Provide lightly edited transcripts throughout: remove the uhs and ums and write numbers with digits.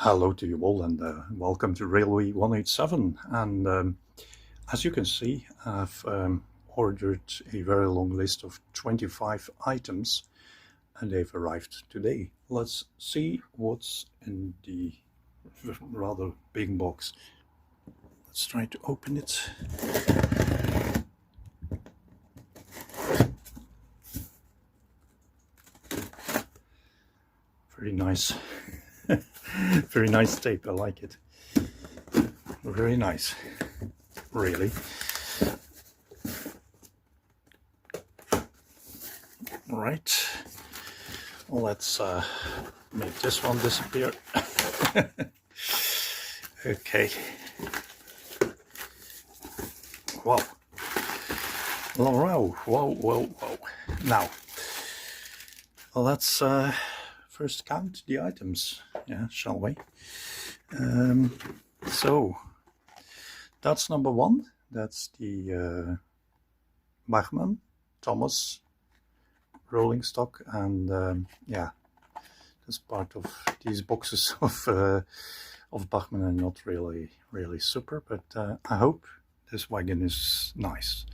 Hello to you all, and welcome to Railway 187. And as you can see, I've ordered a very long list of 25 items, and they've arrived today. Let's see what's in the rather big box. Let's try to open it. Very nice. Very nice tape, I like it. Very nice, really. All right, let's make this one disappear. Okay. Wow. Whoa. Now, let's first count the items, shall we? So that's number one. That's the Bachmann Thomas rolling stock, and this part of these boxes of Bachmann are not really super, but I hope this wagon is nice.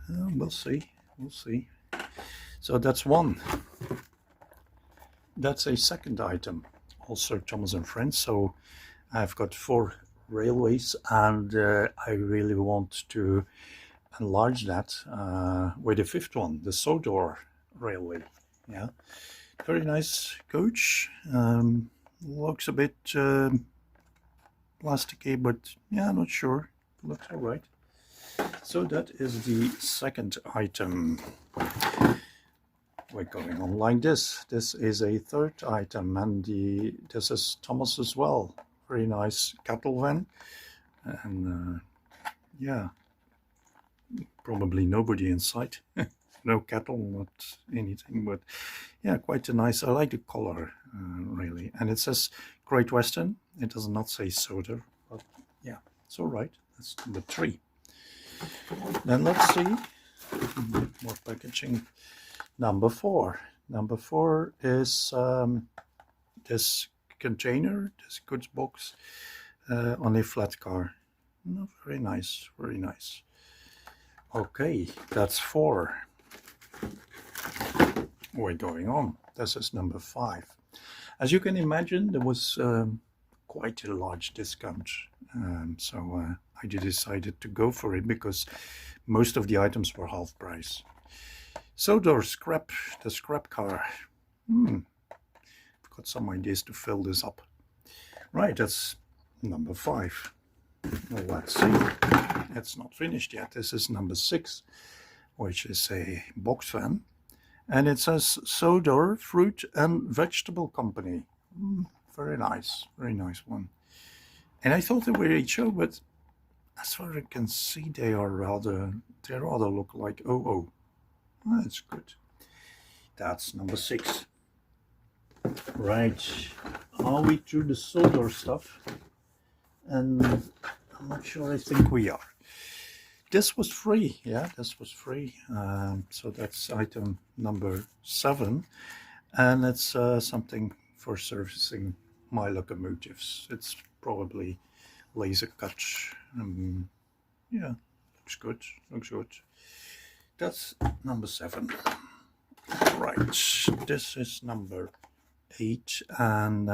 We'll see. So that's one. That's a second item, also Thomas and Friends. So I've got 4 railways, and I really want to enlarge that with the 5th one, the Sodor railway. Yeah, very nice coach. Looks a bit plasticky, but yeah, not sure. Looks all right. So that is the second item. We're going on like this. This is a third item, and this is Thomas as well. Very nice cattle van, and yeah, probably nobody inside. No cattle, not anything, but yeah, quite a nice. I like the color really, and it says Great Western. It does not say soda, but yeah, it's all right. That's number 3. Then let's see more packaging. Number 4. Number 4 is this container, this goods box on a flat car. Very nice. Okay, that's 4. We're going on. This is number 5. As you can imagine, there was quite a large discount, so I decided to go for it because most of the items were half price. Sodor scrap, the scrap car. I've got some ideas to fill this up. Right, that's number 5. Well, let's see. It's not finished yet. This is number 6, which is a box fan. And it says Sodor Fruit and Vegetable Company. Very nice one. And I thought they were HO, but as far as I can see, they rather look like OO. That's good. That's number 6. Right. Are we through the Sodor stuff? And I'm not sure. I think we are. This was free. Yeah, this was free. So that's item number 7. And it's something for servicing my locomotives. It's probably laser cut. Yeah, looks good. That's number 7. Right, this is number 8, and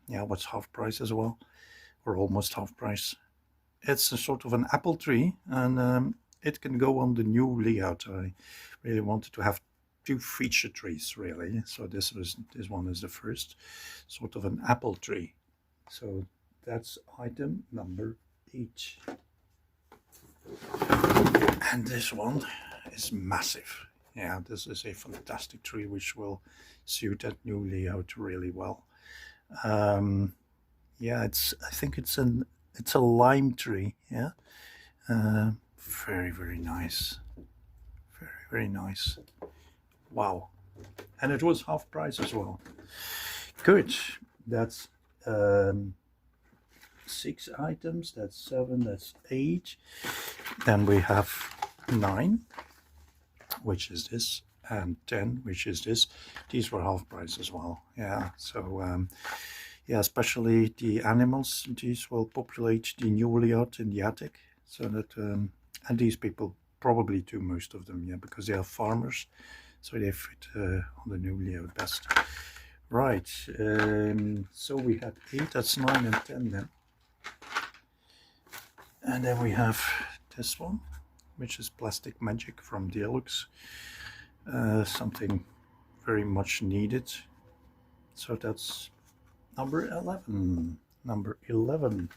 yeah, what's half price as well, or almost half price. It's a sort of an apple tree, and it can go on the new layout. I really wanted to have 2 feature trees, really. So this one is the first, sort of an apple tree. So that's item number 8. And this one is massive. Yeah, this is a fantastic tree which will suit that new layout really well. Yeah, I think it's a lime tree. Yeah, very nice. Very nice. Wow, and it was half price as well. Good. That's 6 items. That's 7. That's 8. Then we have 9, which is this, and 10, which is this. These were half price as well. Yeah, so Yeah, especially the animals. These will populate the new layout in the attic, so that and these people probably do most of them, yeah, because they are farmers, so they fit on the new layout best. Right, so we had 8, that's 9 and 10 then. And then we have this one, which is Plastic Magic from Deluxe. Something very much needed. So that's number 11. Number 11.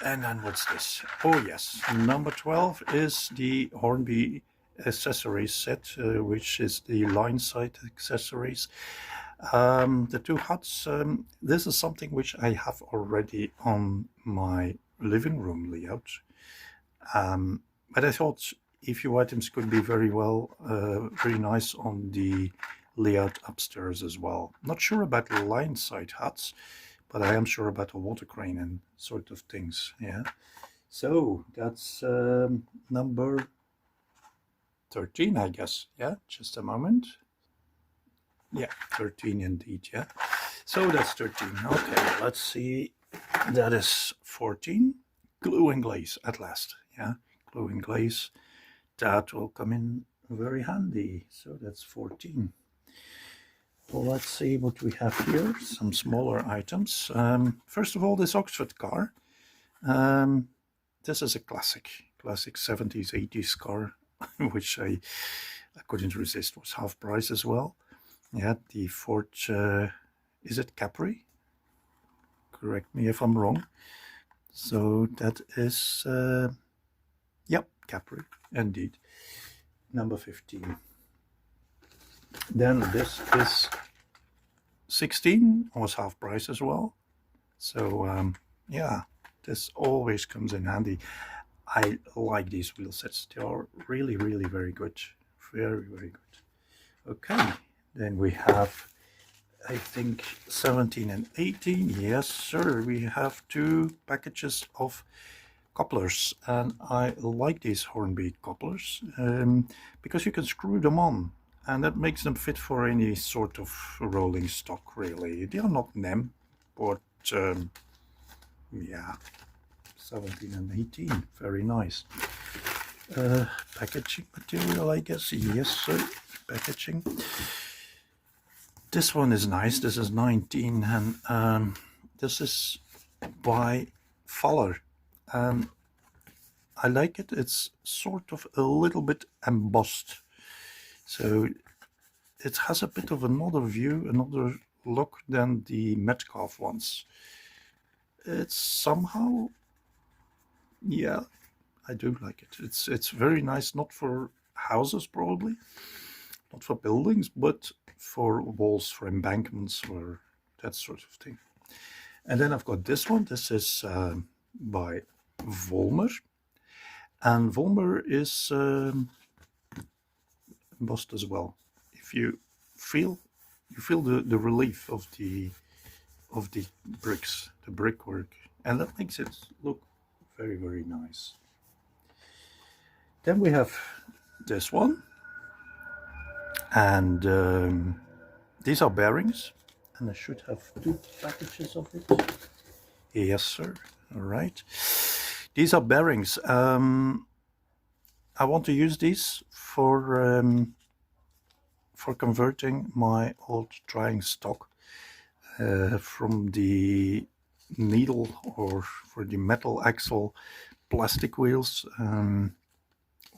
And then what's this? Oh yes, number 12 is the Hornby accessories set, which is the line sight accessories. The two huts, this is something which I have already on my living room layout. But I thought a few items could be very nice on the layout upstairs as well. Not sure about the line sight huts, but I am sure about the water crane and sort of things, yeah. So that's number 13, I guess, yeah, just a moment. Yeah, 13 indeed, yeah. So that's 13, okay, let's see, that is 14, glue and glaze at last, yeah, glue and glaze, that will come in very handy, so that's 14. Well, let's see what we have here, some smaller items. First of all, this Oxford car. This is a classic 70s, 80s car, which I couldn't resist, was half price as well. Yeah, the Ford, is it Capri? Correct me if I'm wrong. So that is, yep, Capri, indeed. Number 15. Then this is 16, was half price as well. So yeah, this always comes in handy. I like these wheel sets. They are really, really very good. Very, very good. Okay, then we have, I think, 17 and 18. Yes, sir. We have 2 packages of couplers, and I like these Hornby couplers because you can screw them on, and that makes them fit for any sort of rolling stock, really. They are not NEM, but yeah, 17 and 18, very nice. Packaging material, I guess. Yes, sir, packaging. This one is nice. This is 19, and this is by Faller. I like it. It's sort of a little bit embossed, so it has a bit of another view, another look than the Metcalf ones. It's somehow, yeah, I do like it. It's very nice, not for houses probably, not for buildings, but for walls, for embankments, or that sort of thing. And then I've got this one. This is by Volmer, and Volmer is embossed as well. If you feel the relief of the bricks, the brickwork, and that makes it look very, very nice. Then we have this one, and these are bearings, and I should have 2 packages of it. Yes, sir. All right. These are bearings. I want to use these for converting my old drying stock from the needle or for the metal axle plastic wheels,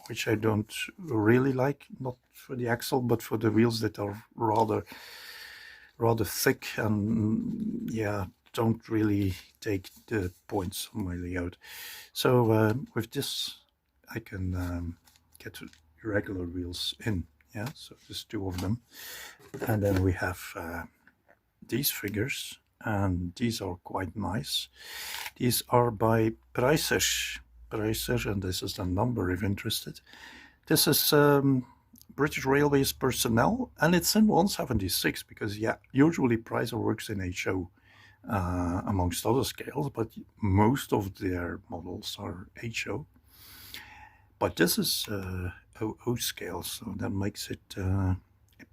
which I don't really like, not for the axle, but for the wheels that are rather thick and, yeah, don't really take the points on my layout. So with this I can get regular wheels in, yeah, so there's 2 of them. And then we have these figures, and these are quite nice. These are by Preiser, and this is the number if interested. This is British Railways personnel, and it's in 176 because, yeah, usually Preiser works in HO amongst other scales, but most of their models are HO. But this is OO scale, so that makes it a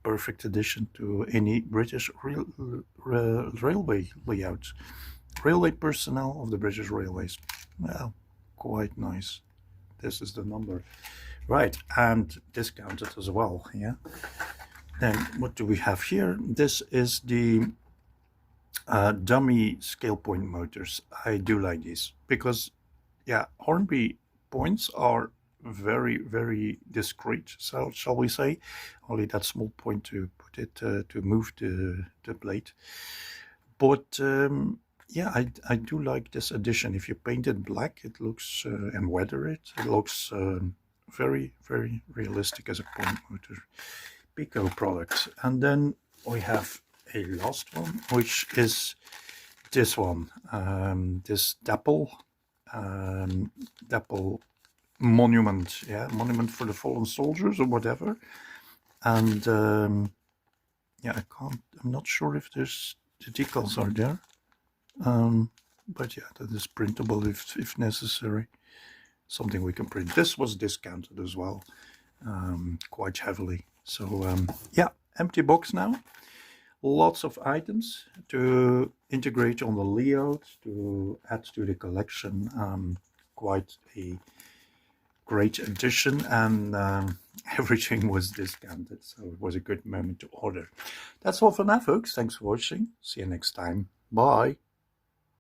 perfect addition to any British railway layout. Railway personnel of the British Railways. Well, quite nice. This is the number. Right, and discounted as well, yeah. Then what do we have here? This is the dummy scale point motors. I do like these because, yeah, Hornby points are very, very discreet, so shall we say. Only that small point to put it to move the blade. But yeah, I do like this addition. If you paint it black, it looks and weather it, it looks very, very realistic as a point motor. Peco product. And then we have a last one, which is this one, this Dapol, Dapol monument, yeah, monument for the fallen soldiers or whatever. And yeah, I'm not sure if there's the decals are there, but yeah, that is printable if necessary. Something we can print. This was discounted as well, quite heavily. So yeah, empty box now. Lots of items to integrate on the layout, to add to the collection. Quite a great addition, and everything was discounted, so it was a good moment to order. That's all for now, folks. Thanks for watching. See you next time. Bye.